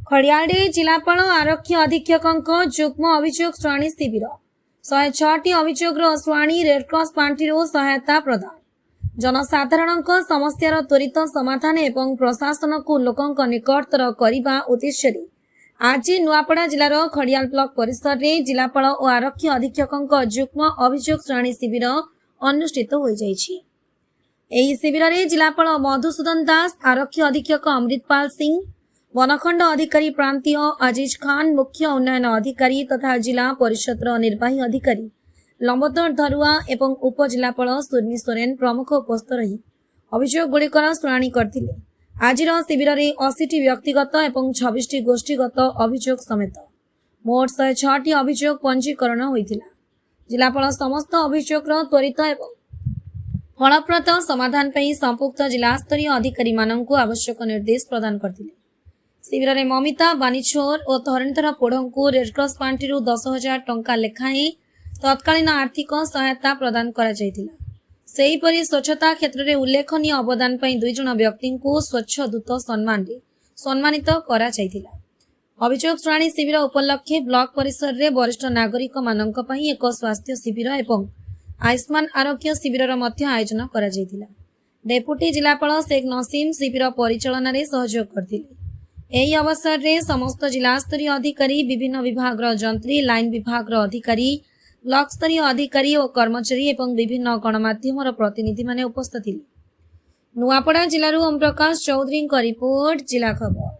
खड़ियालडे जिलापाल आरक्षी अधीक्षक जुग्म अभियोग श्रेणी शिविर 106 अभियोग श्रेणी रेडक्रॉस पांठि सहायता प्रदान जनसाधारण समस्यार त्वरित समाधान एवं प्रशासन को लोक निकटतर करने उद्देश्य आज नुआपड़ा जिलार खड़ियाल ब्लॉक परिसर में जिलापाल और आरक्षी अधीक्षक जुग्म अभियोग श्रेणी शिविर अनुष्ठित हो जाइछि। एही शिविर में जिलापाल मधुसूदन दास, आरक्षी अधीक्षक अमृतपाल सिंह, वनखंड अधिकारी प्रांतीय आजीज खान, मुख्य उन्नयन अधिकारी तथा जिला परिषदर निर्वाही अधिकारी लंबोदर धरुआ एवं उपजिलापाल सुर्मी सोरेन प्रमुख उपस्थित रही अभियोग गुड़िकर शुणाणी करथिले। आजिर शिविर में 80 व्यक्तिगत एवं 26 गोष्ठीगत अभियोग समेत मोट 106 अभियोग पंजीकरण होइथिला। जिलापाल समस्त अभियोग त्वरित एवं फलप्रद समाधान पर संपुक्त जिलास्तरीय अधिकारी मानक आवश्यक निर्देश प्रदान करथिले। शिविर में ममिता बानीछोर और धरणीधर पोढ़ को रेडक्रॉस पांठि 10,000 टंका लेखाएं तत्कालीन आर्थिक सहायता प्रदान करा जायतिला। सेहीपरि स्वच्छता क्षेत्र में उल्लेखनीय अवदान पर 2 जण व्यक्ति को स्वच्छ दूत सम्मान सम्मानित करा जायतिला। अभियोग श्रेणी शिविर उपलक्षे ब्लॉक परिसर में वरिष्ठ नागरिक मानक पई एक स्वास्थ्य शिविर एवं आयुष्मान आरोग्य शिविर मध्य आयोजन करा जायतिला। डेपुटी जिलापाल शेख नसीम शिविर परिचालन में सहयोग करथिले। एही अवसर में समस्त जिलास्तरीय अधिकारी, विभिन्न विभाग जंत्री, लाइन विभाग अधिकारी, ब्लॉक स्तरीय अधिकारी और कर्मचारी एवं विभिन्न गणमाध्यम प्रतिनिधि माने उपस्थित थिले। नुआपड़ा जिलारू ओम प्रकाश चौधरी रिपोर्ट, जिला खबर।